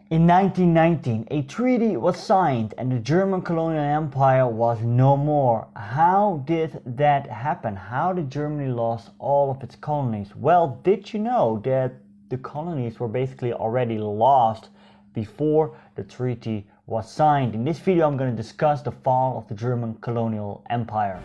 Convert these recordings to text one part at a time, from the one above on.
In 1919, a treaty was signed and the German colonial empire was no more. How did that happen? How did Germany lose all of its colonies? Well, did you know that the colonies were basically already lost before the treaty was signed? In this video, I'm going to discuss the fall of the German colonial empire.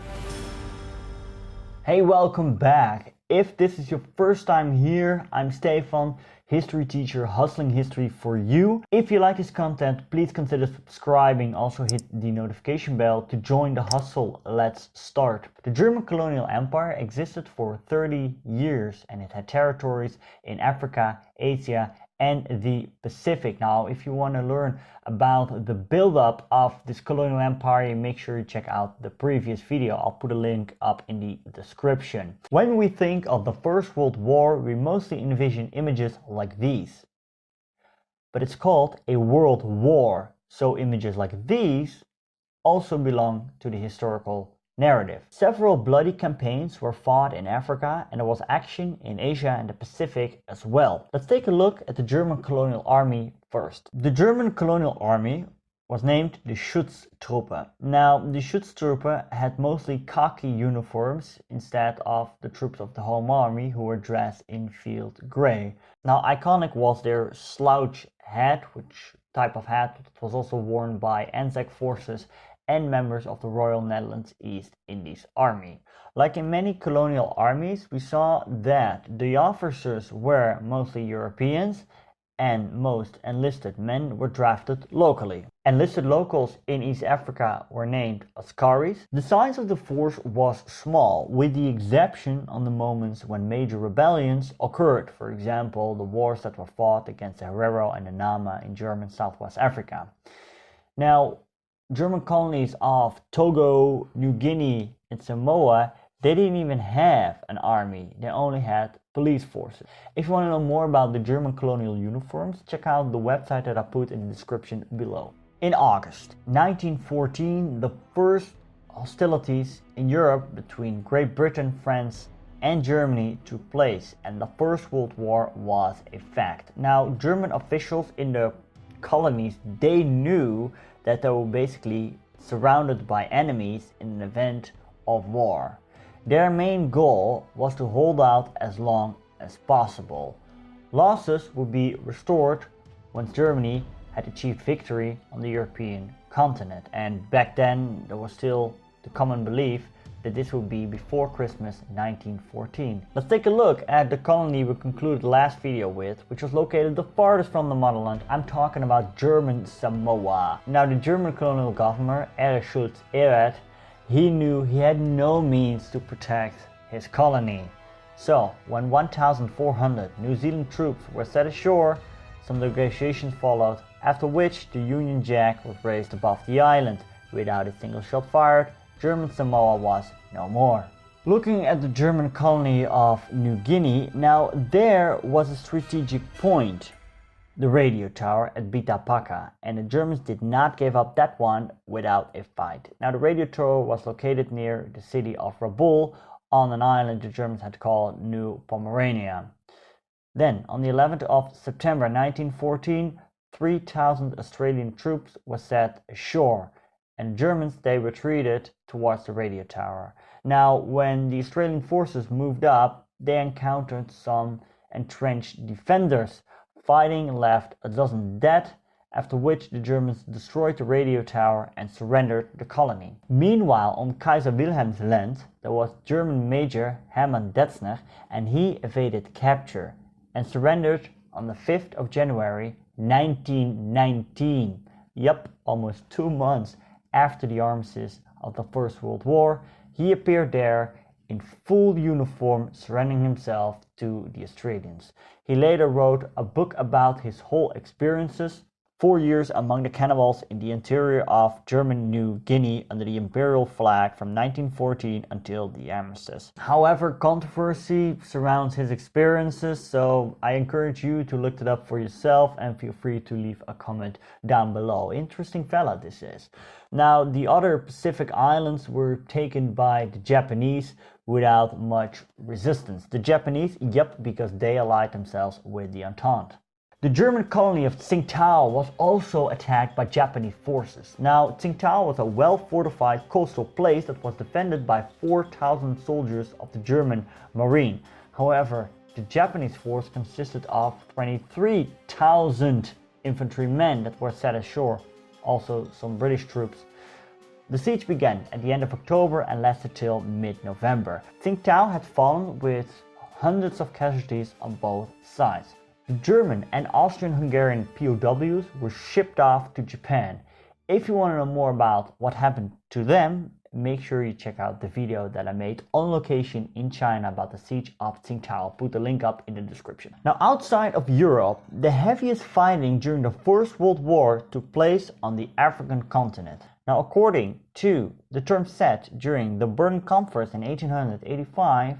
Hey, welcome back. If this is your first time here, I'm Stefan, history teacher, hustling history for you. If you like this content, please consider subscribing. Also hit the notification bell to join the hustle. Let's start. The German colonial empire existed for 30 years and it had territories in Africa, Asia, and the Pacific. Now, if you want to learn about the build-up of this colonial empire, make sure you check out the previous video. I'll put a link up in the description. When we think of the First World War, we mostly envision images like these. But it's called a world war, so images like these also belong to the historical narrative. Several bloody campaigns were fought in Africa and there was action in Asia and the Pacific as well. Let's take a look at the German colonial army first. The German colonial army was named the Schutztruppe. Now, the Schutztruppe had mostly khaki uniforms instead of the troops of the home army who were dressed in field grey. Now, iconic was their slouch hat, which type of hat was also worn by Anzac forces and members of the Royal Netherlands East Indies Army. Like in many colonial armies, we saw that the officers were mostly Europeans and most enlisted men were drafted locally. Enlisted locals in East Africa were named Askaris. The size of the force was small, with the exception on the moments when major rebellions occurred. For example, the wars that were fought against the Herero and the Nama in German Southwest Africa. Now, German colonies of Togo, New Guinea, and Samoa, they didn't even have an army. They only had police forces. If you want to know more about the German colonial uniforms, check out the website that I put in the description below. In August 1914, the first hostilities in Europe between Great Britain, France, and Germany took place, and the First World War was a fact. Now, German officials in the colonies, they knew that they were basically surrounded by enemies in an event of war. Their main goal was to hold out as long as possible. Losses would be restored once Germany had achieved victory on the European continent, and back then there was still the common belief that this would be before Christmas 1914. Let's take a look at the colony we concluded the last video with, which was located the farthest from the motherland. I'm talking about German Samoa. Now, the German colonial governor, Erich Schulz-Ehret, he knew he had no means to protect his colony. So, when 1,400 New Zealand troops were set ashore, some negotiations followed, after which the Union Jack was raised above the island. Without a single shot fired, German Samoa was no more. Looking at the German colony of New Guinea, now there was a strategic point, the radio tower at Bitapaka, and the Germans did not give up that one without a fight. Now, the radio tower was located near the city of Rabaul on an island the Germans had called New Pomerania. Then, on the 11th of September 1914, 3,000 Australian troops were set ashore, and the Germans, they retreated towards the radio tower. Now, when the Australian forces moved up, they encountered some entrenched defenders. Fighting left a dozen dead, after which the Germans destroyed the radio tower and surrendered the colony. Meanwhile, on Kaiser Wilhelm's land, there was German Major Hermann Detzner, and he evaded capture and surrendered on the 5th of January 1919. Yep, almost 2 months after the armistice of the First World War, he appeared there in full uniform, surrendering himself to the Australians. He later wrote a book about his whole experiences. 4 years among the cannibals in the interior of German New Guinea under the imperial flag from 1914 until the armistice. However, controversy surrounds his experiences, so I encourage you to look it up for yourself and feel free to leave a comment down below. Interesting fella this is. Now, the other Pacific islands were taken by the Japanese without much resistance. The Japanese, yep, because they allied themselves with the Entente. The German colony of Tsingtao was also attacked by Japanese forces. Now, Tsingtao was a well-fortified coastal place that was defended by 4,000 soldiers of the German Marine. However, the Japanese force consisted of 23,000 infantrymen that were set ashore, also some British troops. The siege began at the end of October and lasted till mid-November. Tsingtao had fallen with hundreds of casualties on both sides. The German and Austrian-Hungarian POWs were shipped off to Japan. If you want to know more about what happened to them, make sure you check out the video that I made on location in China about the siege of Tsingtao. I'll put the link up in the description. Now, outside of Europe, the heaviest fighting during the First World War took place on the African continent. Now, according to the terms set during the Berlin Conference in 1885,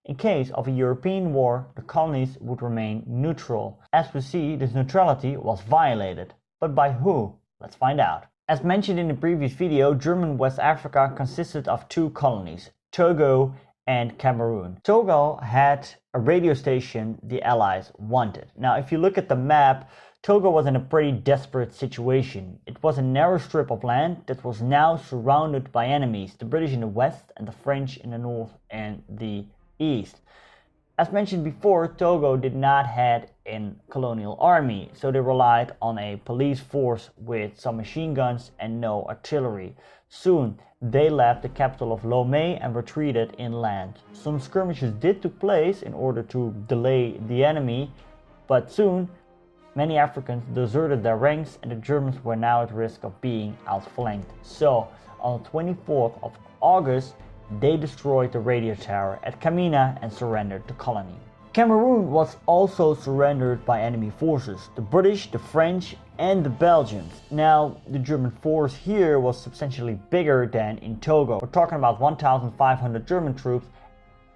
in case of a European war, the colonies would remain neutral. As we see, this neutrality was violated. But by who? Let's find out. As mentioned in the previous video, German West Africa consisted of two colonies, Togo and Cameroon. Togo had a radio station the Allies wanted. Now, if you look at the map, Togo was in a pretty desperate situation. It was a narrow strip of land that was now surrounded by enemies, the British in the west and the French in the north and the east. As mentioned before, Togo did not have a colonial army, so they relied on a police force with some machine guns and no artillery. Soon, they left the capital of Lomé and retreated inland. Some skirmishes did take place in order to delay the enemy, but soon, many Africans deserted their ranks and the Germans were now at risk of being outflanked. So, on the 24th of August, they destroyed the radio tower at Kamina and surrendered the colony. Cameroon was also surrendered by enemy forces, the British, the French and the Belgians. Now, the German force here was substantially bigger than in Togo. We're talking about 1,500 German troops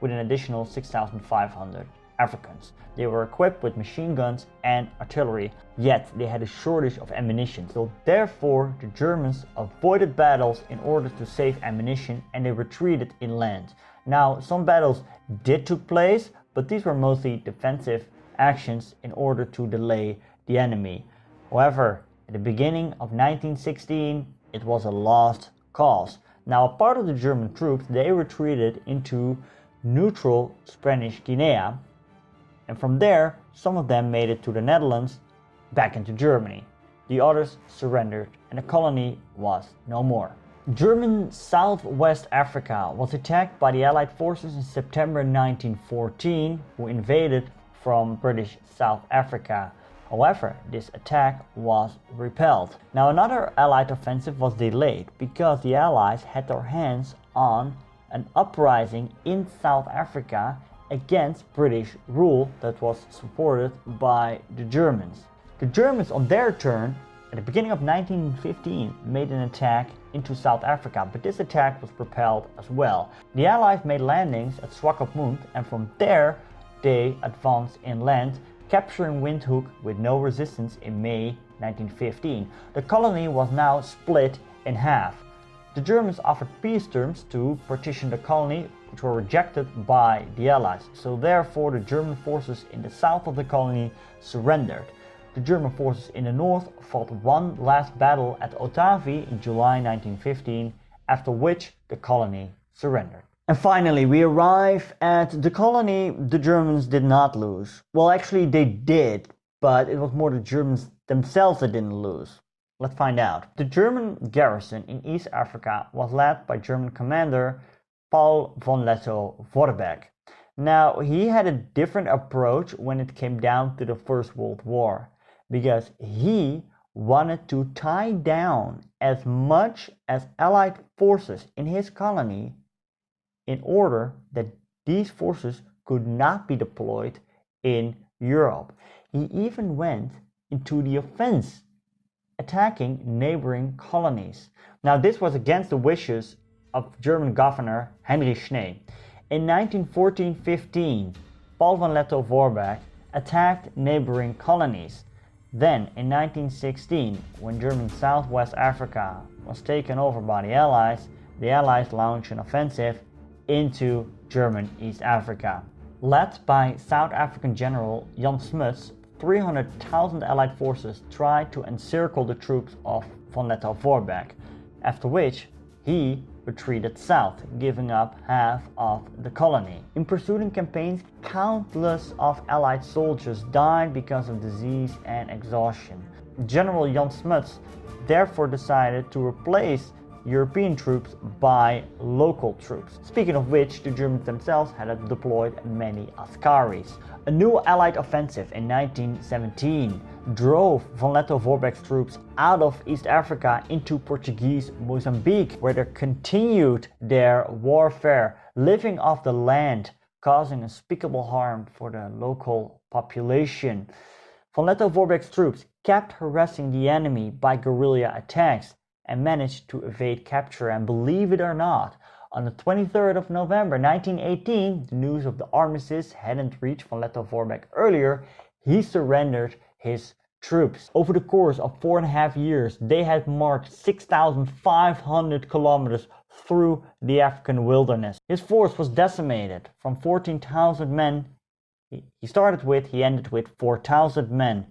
with an additional 6,500 Africans. They were equipped with machine guns and artillery, yet they had a shortage of ammunition. So therefore, the Germans avoided battles in order to save ammunition and they retreated inland. Now, some battles did take place, but these were mostly defensive actions in order to delay the enemy. However, at the beginning of 1916, it was a lost cause. Now, a part of the German troops, they retreated into neutral Spanish Guinea, and from there, some of them made it to the Netherlands, back into Germany. The others surrendered, and the colony was no more. German Southwest Africa was attacked by the Allied forces in September 1914, who invaded from British South Africa. However, this attack was repelled. Now, another Allied offensive was delayed because the Allies had their hands on an uprising in South Africa against British rule that was supported by the Germans. The Germans, on their turn, at the beginning of 1915, made an attack into South Africa, but this attack was repelled as well. The Allies made landings at Swakopmund, and from there they advanced inland, capturing Windhoek with no resistance in May 1915. The colony was now split in half. The Germans offered peace terms to partition the colony, which were rejected by the Allies. So therefore, the German forces in the south of the colony surrendered. The German forces in the north fought one last battle at Otavi in July 1915, after which the colony surrendered. And finally, we arrive at the colony the Germans did not lose. Well, actually they did, but it was more the Germans themselves that didn't lose. Let's find out. The German garrison in East Africa was led by German commander Paul von Lettow-Vorbeck. Now, he had a different approach when it came down to the First World War, because he wanted to tie down as much as Allied forces in his colony in order that these forces could not be deployed in Europe. He even went into the offense, attacking neighboring colonies. Now, this was against the wishes of German governor Heinrich Schnee. In 1914-15, Paul von Lettow-Vorbeck attacked neighboring colonies. Then, in 1916, when German Southwest Africa was taken over by the Allies launched an offensive into German East Africa. Led by South African General Jan Smuts, 300,000 Allied forces tried to encircle the troops of von Lettow-Vorbeck, after which he retreated south, giving up half of the colony. In pursuing campaigns, countless of Allied soldiers died because of disease and exhaustion. General Jan Smuts therefore decided to replace European troops by local troops. Speaking of which, the Germans themselves had deployed many askaris. A new Allied offensive in 1917 drove von Lettow-Vorbeck's troops out of East Africa into Portuguese Mozambique, where they continued their warfare, living off the land, causing unspeakable harm for the local population. Von Lettow-Vorbeck's troops kept harassing the enemy by guerrilla attacks and managed to evade capture, and believe it or not, on the 23rd of November 1918, the news of the armistice hadn't reached von Lettow-Vorbeck earlier, he surrendered his troops. Over the course of 4.5 years, they had marched 6,500 kilometers through the African wilderness. His force was decimated. From 14,000 men he ended with 4,000 men,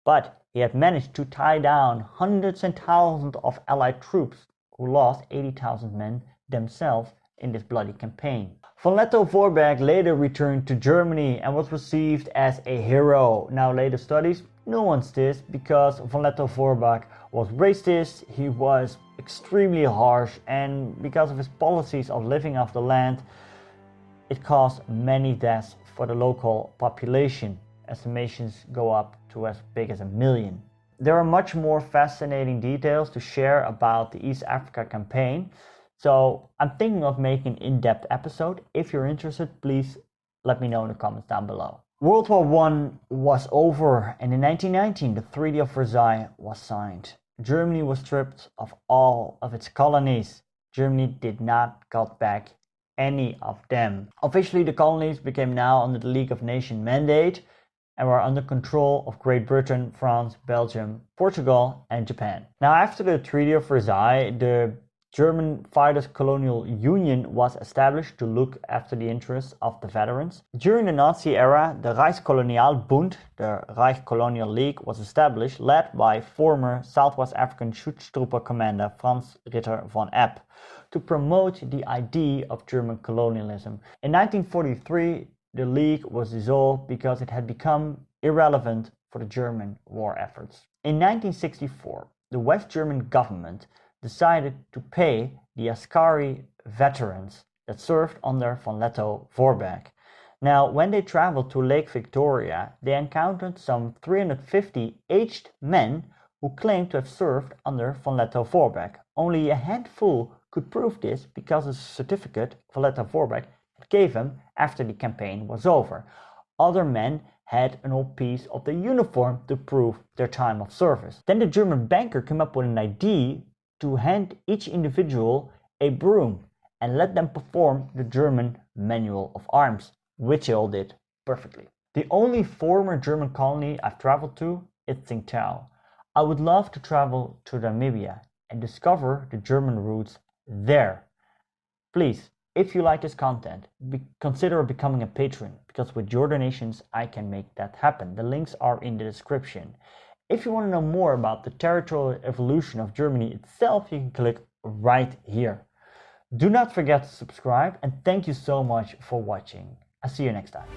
but he had managed to tie down hundreds and thousands of Allied troops who lost 80,000 men themselves in this bloody campaign. Von Lettow-Vorbeck later returned to Germany and was received as a hero. Now later studies nuanced this because von Lettow-Vorbeck was racist, he was extremely harsh, and because of his policies of living off the land, it caused many deaths for the local population. Estimations go up to as big as 1 million. There are much more fascinating details to share about the East Africa campaign, so I'm thinking of making an in-depth episode. If you're interested, please let me know in the comments down below. World War I was over, and in 1919 the Treaty of Versailles was signed. Germany was stripped of all of its colonies. Germany did not get back any of them. Officially, the colonies became now under the League of Nations mandate and were under control of Great Britain, France, Belgium, Portugal and Japan. Now after the Treaty of Versailles, the German Fighters Colonial Union was established to look after the interests of the veterans. During the Nazi era, the Reichskolonialbund, the Reich Colonial League, was established, led by former Southwest African Schutztruppe commander Franz Ritter von Epp, to promote the idea of German colonialism. In 1943, the League was dissolved because it had become irrelevant for the German war efforts. In 1964, the West German government decided to pay the Askari veterans that served under von Lettow-Vorbeck. Now, when they traveled to Lake Victoria, they encountered some 350 aged men who claimed to have served under von Lettow-Vorbeck. Only a handful could prove this because of the certificate von Lettow-Vorbeck gave him after the campaign was over. Other men had an old piece of their uniform to prove their time of service. Then the German banker came up with an idea to hand each individual a broom and let them perform the German manual of arms, which they all did perfectly. The only former German colony I've traveled to is Tsingtao. I would love to travel to Namibia and discover the German roots there. Please, if you like this content, consider becoming a patron, because with your donations I can make that happen. The links are in the description. If you want to know more about the territorial evolution of Germany itself, you can click right here. Do not forget to subscribe, and thank you so much for watching. I'll see you next time.